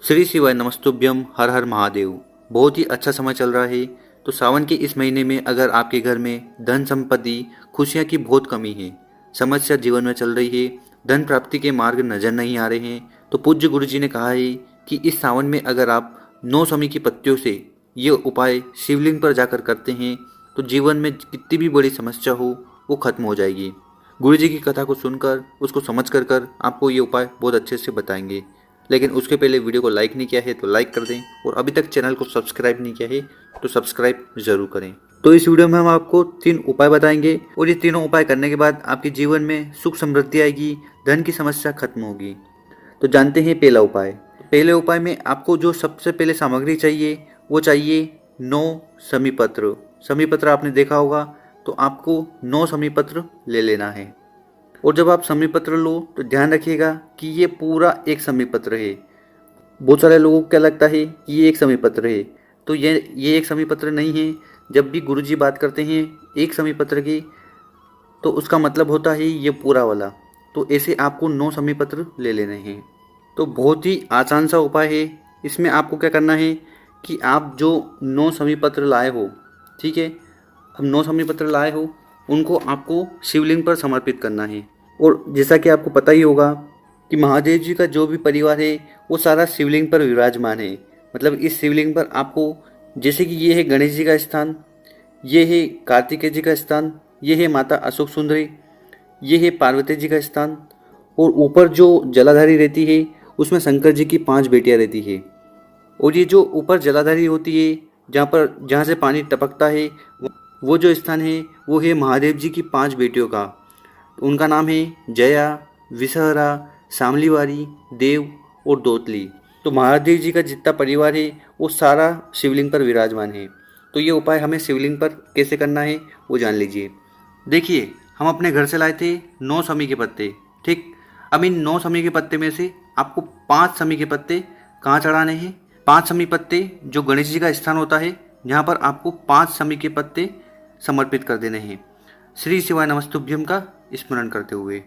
श्री शिवाय नमस्तुभ्यम हर हर महादेव। बहुत ही अच्छा समय चल रहा है। तो सावन के इस महीने में अगर आपके घर में धन संपत्ति खुशियां की बहुत कमी है, समस्या जीवन में चल रही है, धन प्राप्ति के मार्ग नजर नहीं आ रहे हैं, तो पूज्य गुरु जी ने कहा है कि इस सावन में अगर आप 9 समी की पत्तियों से ये उपाय शिवलिंग पर जाकर करते हैं तो जीवन में कितनी भी बड़ी समस्या हो वो खत्म हो जाएगी। गुरु जी की कथा को सुनकर उसको समझ कर आपको ये उपाय बहुत अच्छे से बताएंगे। लेकिन उसके पहले वीडियो को लाइक नहीं किया है तो लाइक कर दें, और अभी तक चैनल को सब्सक्राइब नहीं किया है तो सब्सक्राइब जरूर करें। तो इस वीडियो में हम आपको 3 उपाय बताएंगे, और ये तीनों उपाय करने के बाद आपके जीवन में सुख समृद्धि आएगी, धन की समस्या खत्म होगी। तो जानते हैं पहला उपाय। पहले उपाय में आपको जो सबसे पहले सामग्री चाहिए वो चाहिए 9 समी पत्र। समी पत्र आपने देखा होगा, तो आपको 9 समी पत्र ले लेना है। और जब आप समी पत्र लो तो ध्यान रखिएगा कि ये पूरा एक समी पत्र है। बहुत सारे लोगों को क्या लगता है कि ये एक समी पत्र है, तो ये एक समी पत्र नहीं है। जब भी गुरुजी बात करते हैं एक समी पत्र की, तो उसका मतलब होता है ये पूरा वाला। तो ऐसे आपको 9 समी पत्र ले लेने हैं। तो बहुत ही आसान सा उपाय है। इसमें आपको क्या करना है कि आप जो 9 समी पत्र लाए हो, ठीक है, अब 9 समी पत्र लाए हो उनको आपको शिवलिंग पर समर्पित करना है। और जैसा कि आपको पता ही होगा कि महादेव जी का जो भी परिवार है वो सारा शिवलिंग पर विराजमान है। मतलब इस शिवलिंग पर आपको, जैसे कि ये है गणेश जी का स्थान, ये है कार्तिकेय जी का स्थान, ये है माता अशोक सुंदरी, ये है पार्वती जी का स्थान, और ऊपर जो जलाधारी रहती है उसमें शंकर जी की 5 बेटियां रहती है। और ये जो ऊपर जलाधारी होती है जहाँ से पानी टपकता है, वो जो स्थान है वो है महादेव जी की 5 बेटियों का। उनका नाम है जया, विषहरा, शामलीवारी, देव और दोतली। तो महादेव जी का जितना परिवार है वो सारा शिवलिंग पर विराजमान है। तो ये उपाय हमें शिवलिंग पर कैसे करना है वो जान लीजिए। देखिए, हम अपने घर से लाए थे 9 समी के पत्ते, ठीक। अब इन 9 समी के पत्ते में से आपको 5 समी के पत्ते कहाँ चढ़ाने हैं? 5 समी पत्ते जो गणेश जी का स्थान होता है, यहाँ पर आपको 5 समी के पत्ते समर्पित कर देने हैं, श्री शिवाय नमस्तुभ्यम का स्मरण करते हुए।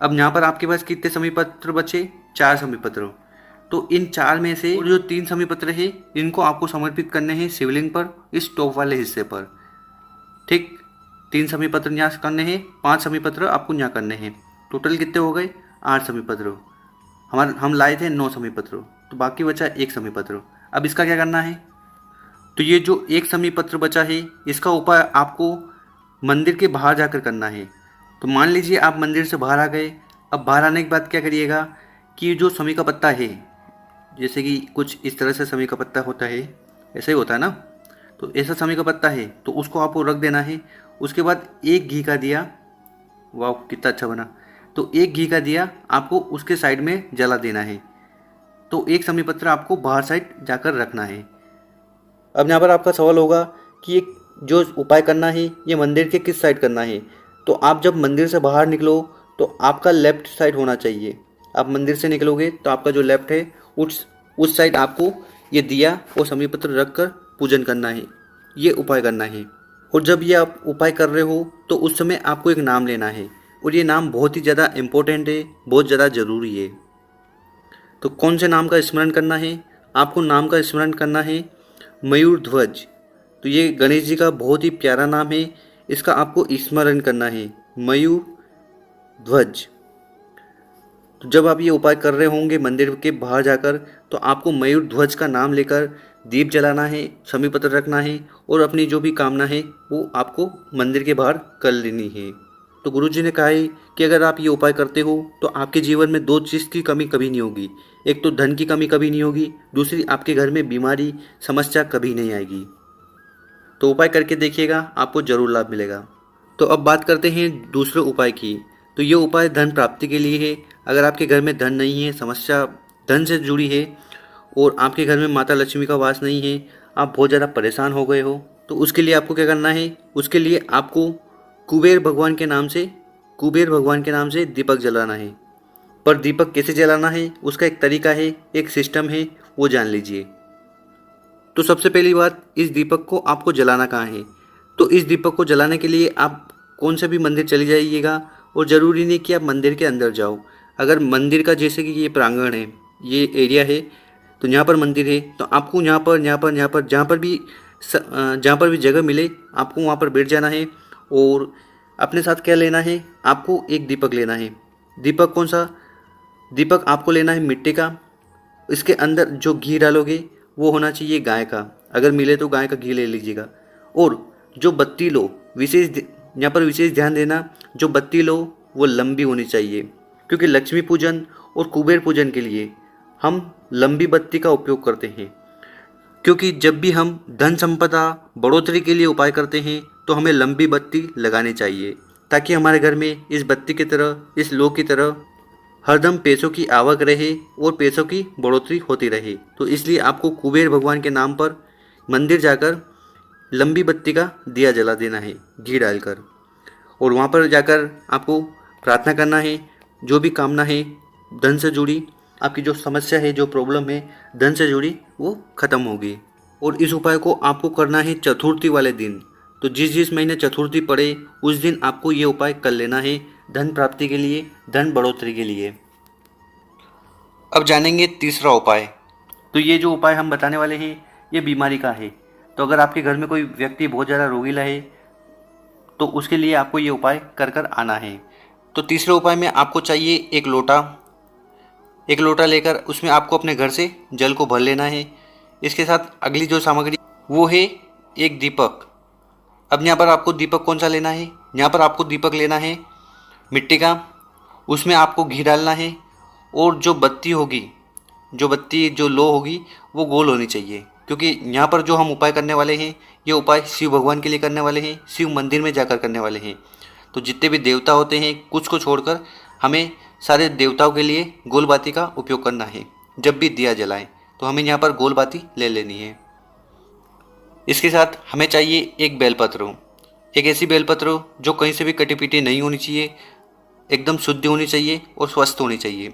अब यहाँ पर आपके पास कितने समी पत्र बचे? 4 समी पत्र। तो इन 4 में से जो 3 समी पत्र है इनको आपको समर्पित करने हैं शिवलिंग पर, इस टॉप वाले हिस्से पर, ठीक। 3 समी पत्र यहाँ करने हैं, 5 समी पत्र आपको यहाँ करने हैं। टोटल कितने हो गए? 8 समी पत्र। हम लाए थे 9 समी पत्र, तो बाकी बचा 1 समी पत्र। अब इसका क्या करना है? तो ये जो 1 समी पत्र बचा है इसका उपाय आपको मंदिर के बाहर जाकर करना है। तो मान लीजिए आप मंदिर से बाहर आ गए। अब बाहर आने के बाद क्या करिएगा कि जो समी का पत्ता है, जैसे कि कुछ इस तरह से समी का पत्ता होता है, ऐसा ही होता है ना, तो ऐसा समी का पत्ता है तो उसको आपको रख देना है। उसके बाद 1 घी का दिया, वाह कितना अच्छा बना, तो 1 घी का दिया आपको उसके साइड में जला देना है। तो 1 समी पत्र आपको बाहर साइड जाकर रखना है। अब यहाँ पर आपका सवाल होगा कि ये जो उपाय करना है ये मंदिर के किस साइड करना है? तो आप जब मंदिर से बाहर निकलो तो आपका लेफ्ट साइड होना चाहिए। आप मंदिर से निकलोगे तो आपका जो लेफ्ट है उस साइड आपको ये दिया और समी पत्र रख कर पूजन करना है, ये उपाय करना है। और जब ये आप उपाय कर रहे हो तो उस समय आपको एक नाम लेना है, और ये नाम बहुत ही ज़्यादा इम्पोर्टेंट है, बहुत ज़्यादा ज़रूरी है। तो कौन से नाम का स्मरण करना है? आपको नाम का स्मरण करना है मयूर ध्वज। तो ये गणेश जी का बहुत ही प्यारा नाम है, इसका आपको स्मरण करना है, मयूर ध्वज। तो जब आप ये उपाय कर रहे होंगे मंदिर के बाहर जाकर, तो आपको मयूर ध्वज का नाम लेकर दीप जलाना है, समी पत्र रखना है, और अपनी जो भी कामना है वो आपको मंदिर के बाहर कर लेनी है। तो गुरु जी ने कहा है कि अगर आप ये उपाय करते हो तो आपके जीवन में 2 चीज़ की कमी कभी नहीं होगी। एक तो धन की कमी कभी नहीं होगी, दूसरी आपके घर में बीमारी समस्या कभी नहीं आएगी। तो उपाय करके देखिएगा, आपको ज़रूर लाभ मिलेगा। तो अब बात करते हैं दूसरे उपाय की। तो ये उपाय धन प्राप्ति के लिए है। अगर आपके घर में धन नहीं है, समस्या धन से जुड़ी है, और आपके घर में माता लक्ष्मी का वास नहीं है, आप बहुत ज़्यादा परेशान हो गए हो, तो उसके लिए आपको क्या करना है? उसके लिए आपको कुबेर भगवान के नाम से दीपक जलाना है। पर दीपक कैसे जलाना है उसका एक तरीका है, एक सिस्टम है, वो जान लीजिए। तो सबसे पहली बात, इस दीपक को आपको जलाना कहाँ है? तो इस दीपक को जलाने के लिए आप कौन से भी मंदिर चले जाइएगा, और ज़रूरी नहीं कि आप मंदिर के अंदर जाओ। अगर मंदिर का, जैसे कि ये प्रांगण है, ये एरिया है, तो यहाँ पर मंदिर है, तो आपको यहाँ पर जहाँ पर भी जगह मिले आपको वहाँ पर बैठ जाना है। और अपने साथ क्या लेना है, आपको एक दीपक लेना है। दीपक कौन सा? दीपक आपको लेना है मिट्टी का। इसके अंदर जो घी डालोगे वो होना चाहिए गाय का, अगर मिले तो गाय का घी ले लीजिएगा। और जो बत्ती लो, यहाँ पर विशेष ध्यान देना, जो बत्ती लो वो लंबी होनी चाहिए, क्योंकि लक्ष्मी पूजन और कुबेर पूजन के लिए हम लंबी बत्ती का उपयोग करते हैं। क्योंकि जब भी हम धन संपदा बढ़ोतरी के लिए उपाय करते हैं तो हमें लंबी बत्ती लगानी चाहिए, ताकि हमारे घर में इस बत्ती की तरह, इस लो की तरह हरदम पैसों की आवक रहे और पैसों की बढ़ोतरी होती रहे। तो इसलिए आपको कुबेर भगवान के नाम पर मंदिर जाकर लंबी बत्ती का दिया जला देना है घी डालकर, और वहाँ पर जाकर आपको प्रार्थना करना है। जो भी कामना है धन से जुड़ी, आपकी जो समस्या है, जो प्रॉब्लम है धन से जुड़ी, वो ख़त्म होगी। और इस उपाय को आपको करना है चतुर्थी वाले दिन। तो जिस महीने चतुर्थी पड़े उस दिन आपको ये उपाय कर लेना है धन प्राप्ति के लिए, धन बढ़ोतरी के लिए। अब जानेंगे तीसरा उपाय। तो ये जो उपाय हम बताने वाले हैं ये बीमारी का है। तो अगर आपके घर में कोई व्यक्ति बहुत ज़्यादा रोगीला है तो उसके लिए आपको ये उपाय कर कर आना है। तो तीसरे उपाय में आपको चाहिए एक लोटा लेकर उसमें आपको अपने घर से जल को भर लेना है। इसके साथ अगली जो सामग्री वो है एक दीपक। अब यहाँ पर आपको दीपक कौन सा लेना है? यहाँ पर आपको दीपक लेना है मिट्टी का, उसमें आपको घी डालना है। और जो बत्ती जो लो होगी वो गोल होनी चाहिए, क्योंकि यहाँ पर जो हम उपाय करने वाले हैं ये उपाय शिव भगवान के लिए करने वाले हैं, शिव मंदिर में जाकर करने वाले हैं। तो जितने भी देवता होते हैं कुछ को छोड़कर हमें सारे देवताओं के लिए गोल बाती का उपयोग करना है। जब भी दिया जलाएं तो हमें यहाँ पर गोल बाती ले लेनी है। इसके साथ हमें चाहिए एक बेलपत्र, एक ऐसी बेलपत्र जो कहीं से भी कटी पीटी नहीं होनी चाहिए, एकदम शुद्ध होनी चाहिए और स्वस्थ होनी चाहिए।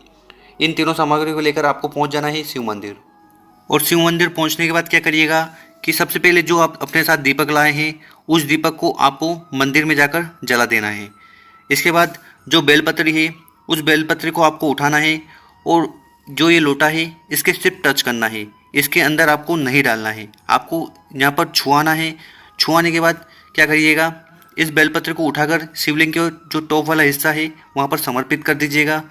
इन तीनों सामग्री को लेकर आपको पहुंच जाना है शिव मंदिर। और शिव मंदिर पहुंचने के बाद क्या करिएगा कि सबसे पहले जो आप अपने साथ दीपक लाए हैं उस दीपक को आपको मंदिर में जाकर जला देना है। इसके बाद जो बेलपत्री है उस बेलपत्री को आपको उठाना है और जो ये लोटा है इसके सिर्फ टच करना है, इसके अंदर आपको नहीं डालना है, आपको यहाँ पर छुआना है। छुआने के बाद क्या करिएगा, इस बेलपत्र को उठाकर शिवलिंग के जो टॉप वाला हिस्सा है वहाँ पर समर्पित कर दीजिएगा,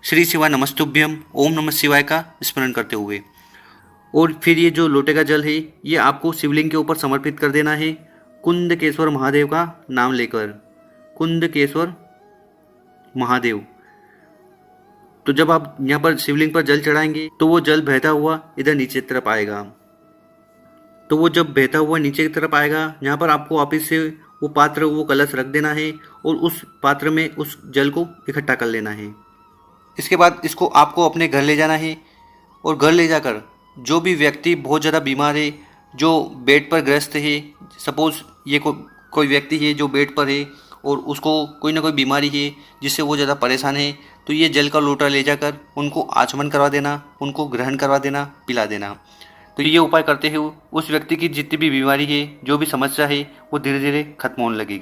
श्री शिवाय नमस्तुभ्यम ओम नमः शिवाय का स्मरण करते हुए। और फिर ये जो लोटे का जल है ये आपको शिवलिंग के ऊपर समर्पित कर देना है कुंदकेश्वर महादेव का नाम लेकर, कुंदकेश्वर महादेव। तो जब आप यहाँ पर शिवलिंग पर जल चढ़ाएंगे तो वो जल बहता हुआ इधर नीचे की तरफ आएगा। तो वो जब बहता हुआ नीचे की तरफ आएगा, यहाँ पर आपको वापस से वो पात्र, वो कलश रख देना है और उस पात्र में उस जल को इकट्ठा कर लेना है। इसके बाद इसको आपको अपने घर ले जाना है और घर ले जाकर जो भी व्यक्ति बहुत ज़्यादा बीमार है, जो बेड पर ग्रस्त है, सपोज़ ये कोई व्यक्ति है जो बेड पर है और उसको कोई ना कोई बीमारी है जिससे वो ज़्यादा परेशान है, तो ये जल का लोटा ले जाकर उनको आचमन करवा देना, उनको ग्रहण करवा देना, पिला देना। तो ये उपाय करते हुए उस व्यक्ति की जितनी भी बीमारी है, जो भी समस्या है, वो धीरे धीरे खत्म होने लगेगी।